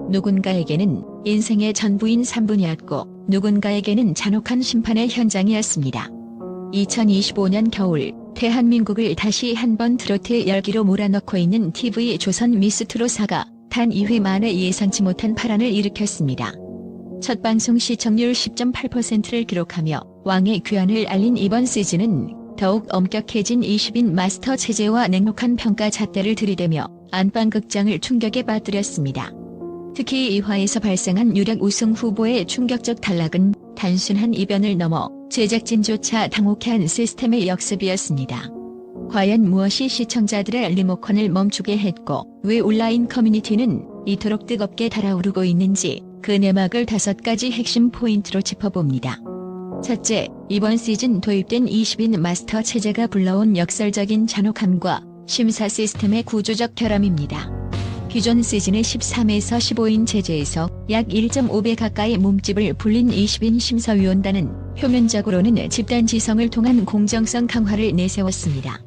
누군가에게는 인생의 전부인 3분이었고 누군가에게는 잔혹한 심판의 현장이었습니다. 2025년 겨울 대한민국을 다시 한번 트로트 열기로 몰아넣고 있는 TV 조선 미스트롯4가 단 2회 만에 예상치 못한 파란을 일으켰습니다. 첫 방송 시청률 10.8%를 기록하며 왕의 귀환을 알린 이번 시즌은 더욱 엄격해진 20인 마스터 체제와 냉혹한 평가 잣대를 들이대며 안방극장을 충격에 빠뜨렸습니다. 특히 2화에서 발생한 유력 우승 후보의 충격적 탈락은 단순한 이변을 넘어 제작진조차 당혹해한 시스템의 역습이었습니다. 과연 무엇이 시청자들의 리모컨을 멈추게 했고 왜 온라인 커뮤니티는 이토록 뜨겁게 달아오르고 있는지 그 내막을 5가지 핵심 포인트로 짚어봅니다. 첫째, 이번 시즌 도입된 20인 마스터 체제가 불러온 역설적인 잔혹함과 심사 시스템의 구조적 결함입니다. 기존 시즌의 13에서 15인 체제에서 약 1.5배 가까이 몸집을 불린 20인 심사위원단은 표면적으로는 집단 지성을 통한 공정성 강화를 내세웠습니다.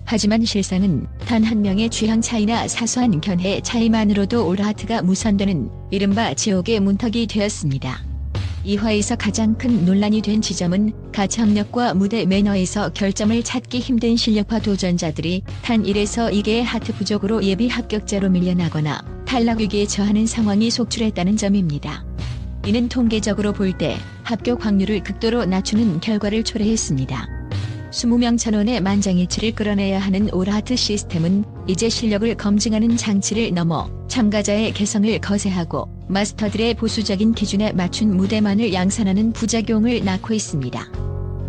하지만 실상은 단 한 명의 취향 차이나 사소한 견해 차이만으로도 올하트가 무산되는 이른바 지옥의 문턱이 되었습니다. 2화에서 가장 큰 논란이 된 지점은 가창력과 무대 매너에서 결점을 찾기 힘든 실력파 도전자들이 단 1에서 2개의 하트 부족으로 예비 합격자로 밀려나거나 탈락 위기에 처하는 상황이 속출했다는 점입니다. 이는 통계적으로 볼 때 합격 확률을 극도로 낮추는 결과를 초래했습니다. 20명 전원의 만장일치를 끌어내야 하는 올하트 시스템은 이제 실력을 검증하는 장치를 넘어 참가자의 개성을 거세하고 마스터들의 보수적인 기준에 맞춘 무대만을 양산하는 부작용을 낳고 있습니다.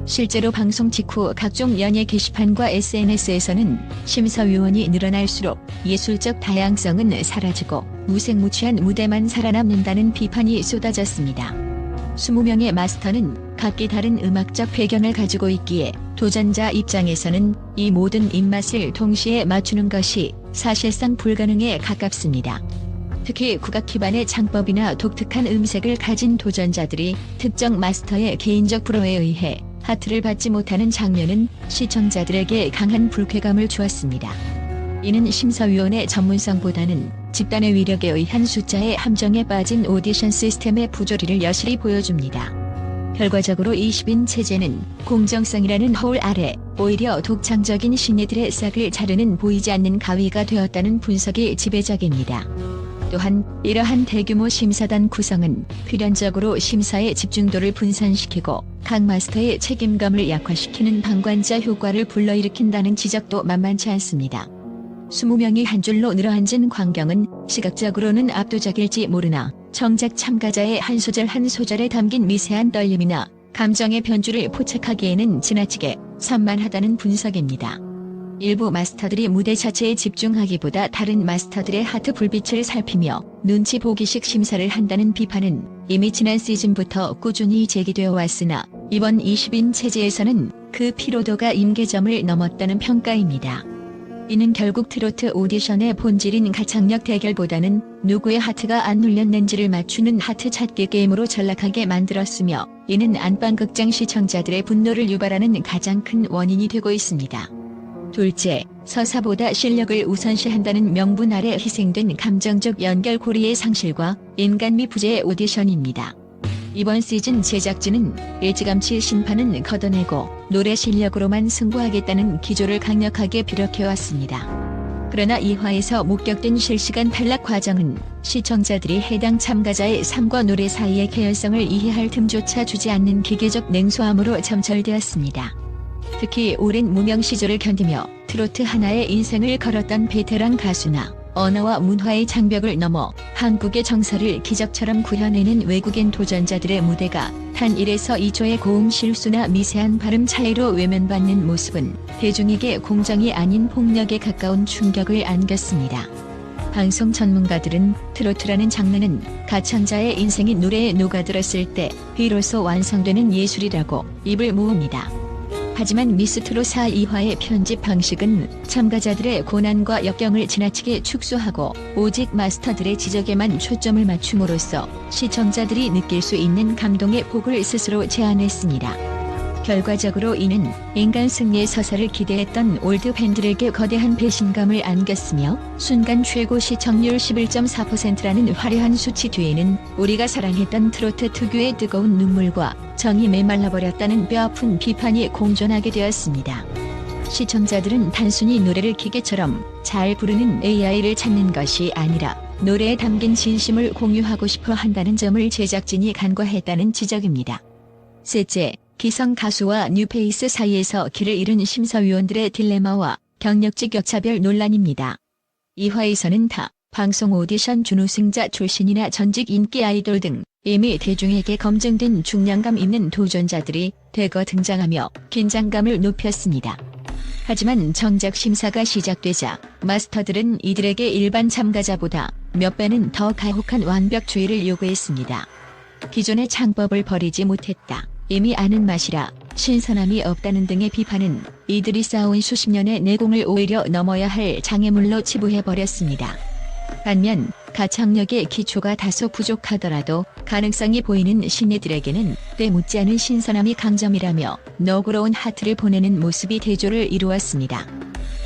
실제로 방송 직후 각종 연예 게시판과 SNS에서는 심사위원이 늘어날수록 예술적 다양성은 사라지고 무색무취한 무대만 살아남는다는 비판이 쏟아졌습니다. 20명의 마스터는 각기 다른 음악적 배경을 가지고 있기에 도전자 입장에서는 이 모든 입맛을 동시에 맞추는 것이 사실상 불가능에 가깝습니다. 특히 국악 기반의 창법이나 독특한 음색을 가진 도전자들이 특정 마스터의 개인적 불호에 의해 하트를 받지 못하는 장면은 시청자들에게 강한 불쾌감을 주었습니다. 이는 심사위원의 전문성보다는 집단의 위력에 의한 숫자의 함정에 빠진 오디션 시스템의 부조리를 여실히 보여줍니다. 결과적으로 20인 체제는 공정성이라는 허울 아래 오히려 독창적인 신예들의 싹을 자르는 보이지 않는 가위가 되었다는 분석이 지배적입니다. 또한 이러한 대규모 심사단 구성은 필연적으로 심사의 집중도를 분산시키고 각 마스터의 책임감을 약화시키는 방관자 효과를 불러일으킨다는 지적도 만만치 않습니다. 20명이 한 줄로 늘어앉은 광경은 시각적으로는 압도적일지 모르나 정작 참가자의 한 소절 한 소절에 담긴 미세한 떨림이나 감정의 변주를 포착하기에는 지나치게 산만하다는 분석입니다. 일부 마스터들이 무대 자체에 집중하기보다 다른 마스터들의 하트 불빛을 살피며 눈치 보기식 심사를 한다는 비판은 이미 지난 시즌부터 꾸준히 제기되어 왔으나 이번 20인 체제에서는 그 피로도가 임계점을 넘었다는 평가입니다. 이는 결국 트로트 오디션의 본질인 가창력 대결보다는 누구의 하트가 안 눌렸는지를 맞추는 하트 찾기 게임으로 전락하게 만들었으며 이는 안방극장 시청자들의 분노를 유발하는 가장 큰 원인이 되고 있습니다. 둘째, 서사보다 실력을 우선시한다는 명분 아래 희생된 감정적 연결고리의 상실과 인간미 부재의 오디션입니다. 이번 시즌 제작진은 일찌감치 심판은 걷어내고 노래 실력으로만 승부하겠다는 기조를 강력하게 비력해왔습니다. 그러나 2화에서 목격된 실시간 탈락 과정은 시청자들이 해당 참가자의 삶과 노래 사이의 개연성을 이해할 틈조차 주지 않는 기계적 냉소함으로 점철되었습니다. 특히 오랜 무명 시절을 견디며 트로트 하나의 인생을 걸었던 베테랑 가수나 언어와 문화의 장벽을 넘어 한국의 정서를 기적처럼 구현해낸 외국인 도전자들의 무대가 단 1에서 2초의 고음 실수나 미세한 발음 차이로 외면받는 모습은 대중에게 공정이 아닌 폭력에 가까운 충격을 안겼습니다. 방송 전문가들은 트로트라는 장르는 가창자의 인생이 노래에 녹아들었을 때 비로소 완성되는 예술이라고 입을 모읍니다. 하지만 미스트롯4 2화의 편집 방식은 참가자들의 고난과 역경을 지나치게 축소하고 오직 마스터들의 지적에만 초점을 맞춤으로써 시청자들이 느낄 수 있는 감동의 폭을 스스로 제한했습니다. 결과적으로 이는 인간 승리의 서사를 기대했던 올드 팬들에게 거대한 배신감을 안겼으며 순간 최고 시청률 11.4%라는 화려한 수치 뒤에는 우리가 사랑했던 트로트 특유의 뜨거운 눈물과 정이 메말라버렸다는 뼈아픈 비판이 공존하게 되었습니다. 시청자들은 단순히 노래를 기계처럼 잘 부르는 AI를 찾는 것이 아니라 노래에 담긴 진심을 공유하고 싶어 한다는 점을 제작진이 간과했다는 지적입니다. 셋째, 기성 가수와 뉴페이스 사이에서 길을 잃은 심사위원들의 딜레마와 경력직 격차별 논란입니다. 이 화에서는 타 방송 오디션 준우승자 출신이나 전직 인기 아이돌 등 이미 대중에게 검증된 중량감 있는 도전자들이 대거 등장하며 긴장감을 높였습니다. 하지만 정작 심사가 시작되자 마스터들은 이들에게 일반 참가자보다 몇 배는 더 가혹한 완벽주의를 요구했습니다. 기존의 창법을 버리지 못했다. 이미 아는 맛이라 신선함이 없다는 등의 비판은 이들이 쌓아온 수십 년의 내공을 오히려 넘어야 할 장애물로 치부해버렸습니다. 반면 가창력의 기초가 다소 부족하더라도 가능성이 보이는 신예들에게는 때 묻지 않은 신선함이 강점이라며 너그러운 하트를 보내는 모습이 대조를 이루었습니다.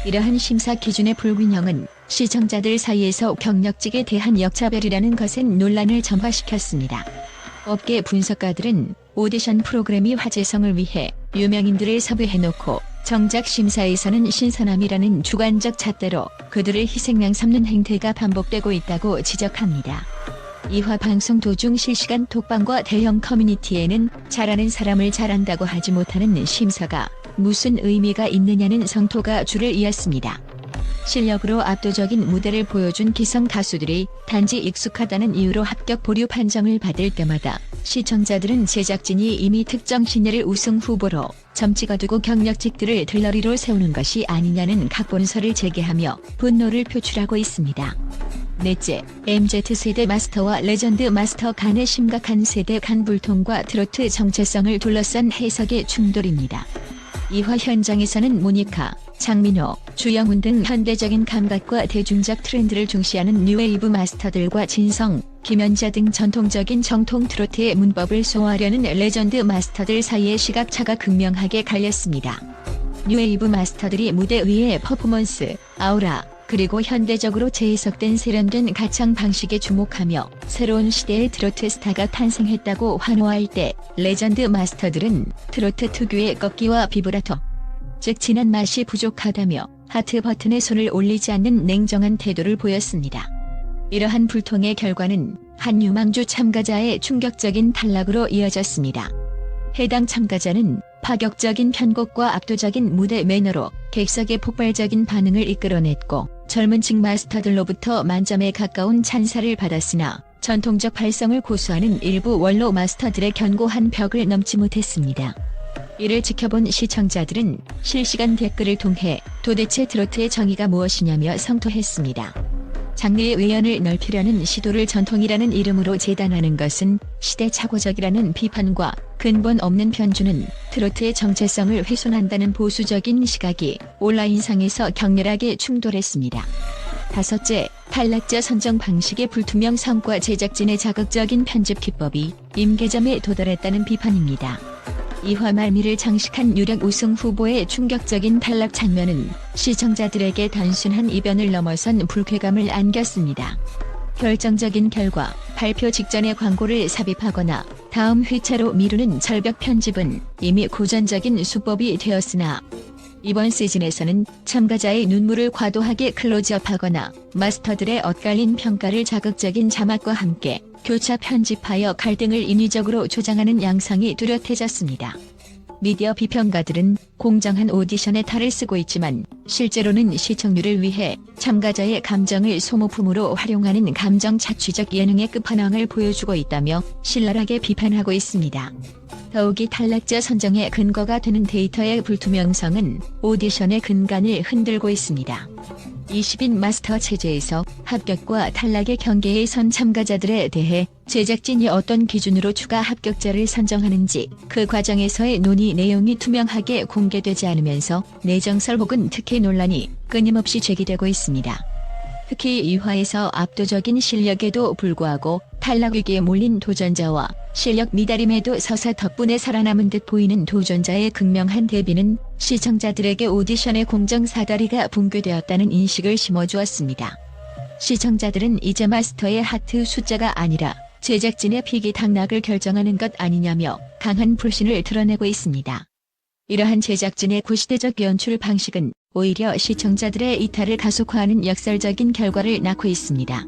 이러한 심사 기준의 불균형은 시청자들 사이에서 경력직에 대한 역차별이라는 것엔 논란을 점화시켰습니다. 업계 분석가들은 오디션 프로그램이 화제성을 위해 유명인들을 섭외해놓고 정작 심사에서는 신선함이라는 주관적 잣대로 그들을 희생양 삼는 행태가 반복되고 있다고 지적합니다. 이화 방송 도중 실시간 톡방과 대형 커뮤니티에는 잘하는 사람을 잘한다고 하지 못하는 심사가 무슨 의미가 있느냐는 성토가 줄을 이었습니다. 실력으로 압도적인 무대를 보여준 기성 가수들이 단지 익숙하다는 이유로 합격 보류 판정을 받을 때마다 시청자들은 제작진이 이미 특정 신예를 우승 후보로 점찍어두고 경력직들을 들러리로 세우는 것이 아니냐는 각본설을 제기하며 분노를 표출하고 있습니다. 넷째, MZ세대 마스터와 레전드 마스터 간의 심각한 세대 간 불통과 트로트 정체성을 둘러싼 해석의 충돌입니다. 이화 현장에서는 모니카, 장민호, 주영훈 등 현대적인 감각과 대중적 트렌드를 중시하는 뉴웨이브 마스터들과 진성, 김연자 등 전통적인 정통 트로트의 문법을 소화하려는 레전드 마스터들 사이의 시각차가 극명하게 갈렸습니다. 뉴웨이브 마스터들이 무대 위의 퍼포먼스, 아우라, 그리고 현대적으로 재해석된 세련된 가창 방식에 주목하며 새로운 시대의 트로트 스타가 탄생했다고 환호할 때 레전드 마스터들은 트로트 특유의 꺾기와 비브라토, 즉 진한 맛이 부족하다며 하트 버튼에 손을 올리지 않는 냉정한 태도를 보였습니다. 이러한 불통의 결과는 한 유망주 참가자의 충격적인 탈락으로 이어졌습니다. 해당 참가자는 파격적인 편곡과 압도적인 무대 매너로 객석의 폭발적인 반응을 이끌어냈고 젊은 층 마스터들로부터 만점에 가까운 찬사를 받았으나 전통적 발성을 고수하는 일부 원로 마스터들의 견고한 벽을 넘지 못했습니다. 이를 지켜본 시청자들은 실시간 댓글을 통해 도대체 트로트의 정의가 무엇이냐며 성토했습니다. 장르의 외연을 넓히려는 시도를 전통이라는 이름으로 재단하는 것은 시대착오적이라는 비판과 근본 없는 편주는 트로트의 정체성을 훼손한다는 보수적인 시각이 온라인상에서 격렬하게 충돌했습니다. 다섯째, 탈락자 선정 방식의 불투명성과 제작진의 자극적인 편집 기법이 임계점에 도달했다는 비판입니다. 이화 말미를 장식한 유력 우승 후보의 충격적인 탈락 장면은 시청자들에게 단순한 이변을 넘어선 불쾌감을 안겼습니다. 결정적인 결과, 발표 직전에 광고를 삽입하거나 다음 회차로 미루는 절벽 편집은 이미 고전적인 수법이 되었으나 이번 시즌에서는 참가자의 눈물을 과도하게 클로즈업하거나 마스터들의 엇갈린 평가를 자극적인 자막과 함께 교차 편집하여 갈등을 인위적으로 조장하는 양상이 뚜렷해졌습니다. 미디어 비평가들은 공정한 오디션에 탈을 쓰고 있지만 실제로는 시청률을 위해 참가자의 감정을 소모품으로 활용하는 감정 착취적 예능의 끝판왕을 보여주고 있다며 신랄하게 비판하고 있습니다. 더욱이 탈락자 선정의 근거가 되는 데이터의 불투명성은 오디션의 근간을 흔들고 있습니다. 20인 마스터 체제에서 합격과 탈락의 경계에 선 참가자들에 대해 제작진이 어떤 기준으로 추가 합격자를 선정하는지 그 과정에서의 논의 내용이 투명하게 공개되지 않으면서 내정설 혹은 특혜 논란이 끊임없이 제기되고 있습니다. 특히 2화에서 압도적인 실력에도 불구하고 탈락 위기에 몰린 도전자와 실력 미달임에도 서사 덕분에 살아남은 듯 보이는 도전자의 극명한 대비는 시청자들에게 오디션의 공정 사다리가 붕괴되었다는 인식을 심어주었습니다. 시청자들은 이제 마스터의 하트 숫자가 아니라 제작진의 픽이 당락을 결정하는 것 아니냐며 강한 불신을 드러내고 있습니다. 이러한 제작진의 구시대적 연출 방식은 오히려 시청자들의 이탈을 가속화하는 역설적인 결과를 낳고 있습니다.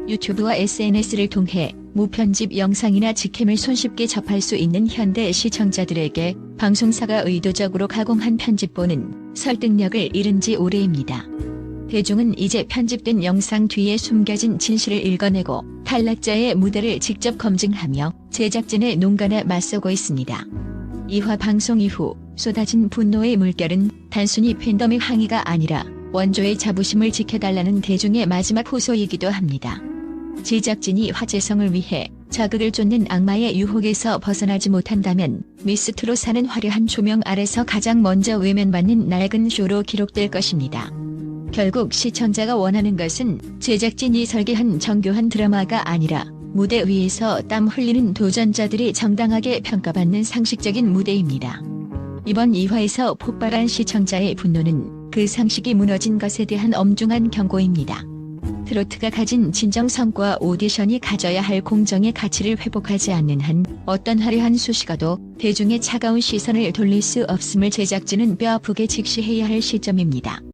유튜브와 SNS를 통해 무편집 영상이나 직캠을 손쉽게 접할 수 있는 현대 시청자들에게 방송사가 의도적으로 가공한 편집본은 설득력을 잃은 지 오래입니다. 대중은 이제 편집된 영상 뒤에 숨겨진 진실을 읽어내고 탈락자의 무대를 직접 검증하며 제작진의 농간에 맞서고 있습니다. 2화 방송 이후 쏟아진 분노의 물결은 단순히 팬덤의 항의가 아니라 원조의 자부심을 지켜달라는 대중의 마지막 호소이기도 합니다. 제작진이 화제성을 위해 자극을 쫓는 악마의 유혹에서 벗어나지 못한다면 미스트로 사는 화려한 조명 아래서 가장 먼저 외면받는 낡은 쇼로 기록될 것입니다. 결국 시청자가 원하는 것은 제작진이 설계한 정교한 드라마가 아니라 무대 위에서 땀 흘리는 도전자들이 정당하게 평가받는 상식적인 무대입니다. 이번 2화에서 폭발한 시청자의 분노는 그 상식이 무너진 것에 대한 엄중한 경고입니다. 트로트가 가진 진정 성과 오디션이 가져야 할 공정의 가치를 회복하지 않는 한 어떤 화려한 수식어도 대중의 차가운 시선을 돌릴 수 없음을 제작진은 뼈아프게 직시해야 할 시점입니다.